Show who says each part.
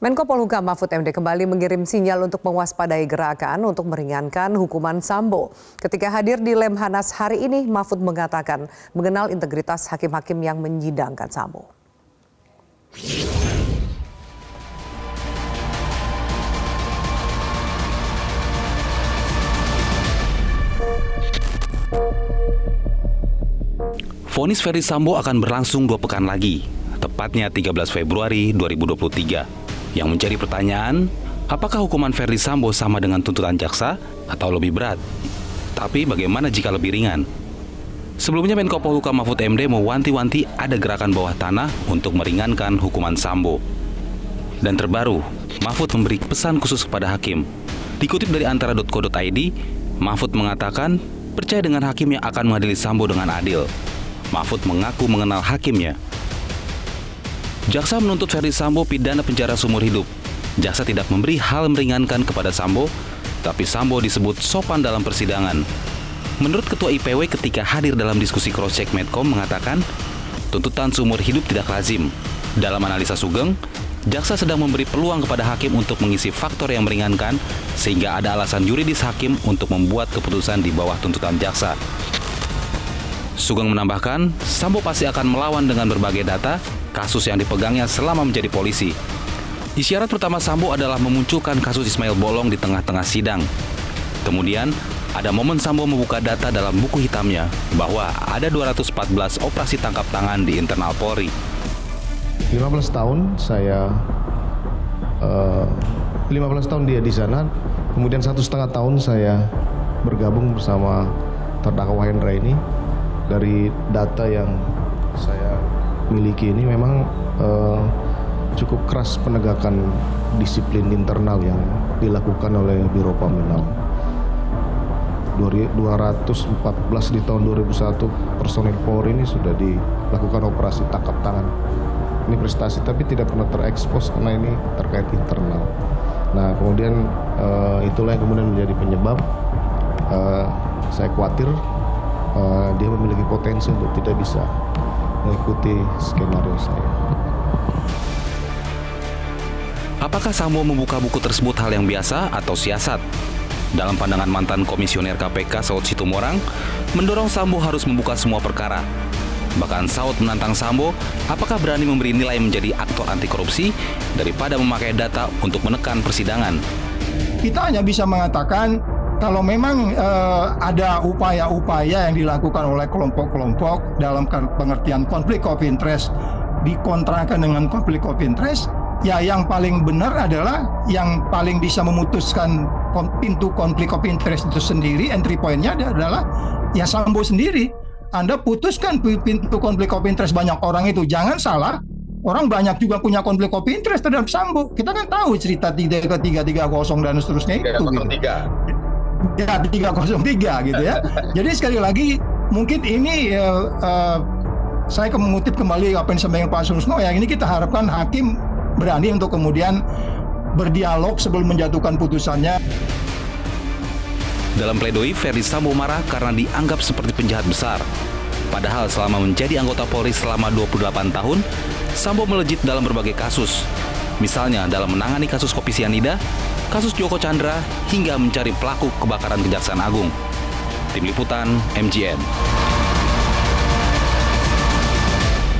Speaker 1: Menko Polhukam Mahfud MD kembali mengirim sinyal untuk mewaspadai gerakan untuk meringankan hukuman Sambo. Ketika hadir di Lemhanas hari ini, Mahfud mengatakan mengenal integritas hakim-hakim yang menyidangkan Sambo.
Speaker 2: Vonis Ferdy Sambo akan berlangsung 2 pekan lagi, tepatnya 13 Februari 2023. Yang menjadi pertanyaan, apakah hukuman Ferdy Sambo sama dengan tuntutan jaksa atau lebih berat? Tapi bagaimana jika lebih ringan? Sebelumnya Menko Polhukam Mahfud MD mewanti-wanti ada gerakan bawah tanah untuk meringankan hukuman Sambo. Dan terbaru, Mahfud memberi pesan khusus kepada hakim. Dikutip dari antara.co.id, Mahfud mengatakan percaya dengan hakim yang akan mengadili Sambo dengan adil. Mahfud mengaku mengenal hakimnya. Jaksa menuntut Ferdy Sambo pidana penjara seumur hidup. Jaksa tidak memberi hal meringankan kepada Sambo, tapi Sambo disebut sopan dalam persidangan. Menurut Ketua IPW ketika hadir dalam diskusi cross-check Medcom mengatakan, tuntutan seumur hidup tidak lazim. Dalam analisa Sugeng, jaksa sedang memberi peluang kepada hakim untuk mengisi faktor yang meringankan, sehingga ada alasan yuridis hakim untuk membuat keputusan di bawah tuntutan jaksa. Sugeng menambahkan, Sambo pasti akan melawan dengan berbagai data kasus yang dipegangnya selama menjadi polisi. Isyarat pertama Sambo adalah memunculkan kasus Ismail Bolong di tengah-tengah sidang. Kemudian, ada momen Sambo membuka data dalam buku hitamnya bahwa ada 214 operasi tangkap tangan di internal Polri.
Speaker 3: 15 tahun saya 15 tahun dia di sana, kemudian 1,5 tahun saya bergabung bersama terdakwa Hendra ini. Dari data yang saya miliki ini memang cukup keras penegakan disiplin internal yang dilakukan oleh Biro Pembinaan. 214 di tahun 2001 personil Polri ini sudah dilakukan operasi tangkap tangan. Ini prestasi tapi tidak pernah terekspos karena ini terkait internal. Nah kemudian itulah yang kemudian menjadi penyebab saya khawatir dia memiliki potensi untuk tidak bisa mengikuti skenario saya.
Speaker 2: Apakah Sambo membuka buku tersebut hal yang biasa atau siasat? Dalam pandangan mantan komisioner KPK Saud Situmorang, mendorong Sambo harus membuka semua perkara. Bahkan Saud menantang Sambo, apakah berani memberi nilai menjadi aktor anti korupsi daripada memakai data untuk menekan persidangan?
Speaker 4: Kita hanya bisa mengatakan kalau memang ada upaya-upaya yang dilakukan oleh kelompok-kelompok dalam pengertian konflik of interest dikontrakan dengan konflik of interest, ya yang paling benar adalah yang paling bisa memutuskan pintu konflik of interest itu sendiri, entry point-nya adalah ya Sambo sendiri. Anda putuskan pintu konflik of interest banyak orang itu. Jangan salah, orang banyak juga punya konflik of interest terhadap Sambo. Kita kan tahu cerita 330 dan seterusnya itu. 303. Ya 303 gitu ya. Jadi sekali lagi mungkin ini saya mengutip kembali apa yang disampaikan Pak Susno, yang ini kita harapkan hakim berani untuk kemudian berdialog sebelum menjatuhkan putusannya.
Speaker 2: Dalam pledoi, Ferdy Sambo marah karena dianggap seperti penjahat besar. Padahal selama menjadi anggota Polri selama 28 tahun, Sambo melejit dalam berbagai kasus. Misalnya dalam menangani kasus kopi sianida, kasus Joko Chandra, hingga mencari pelaku kebakaran Kejaksaan Agung. Tim Liputan, MGN.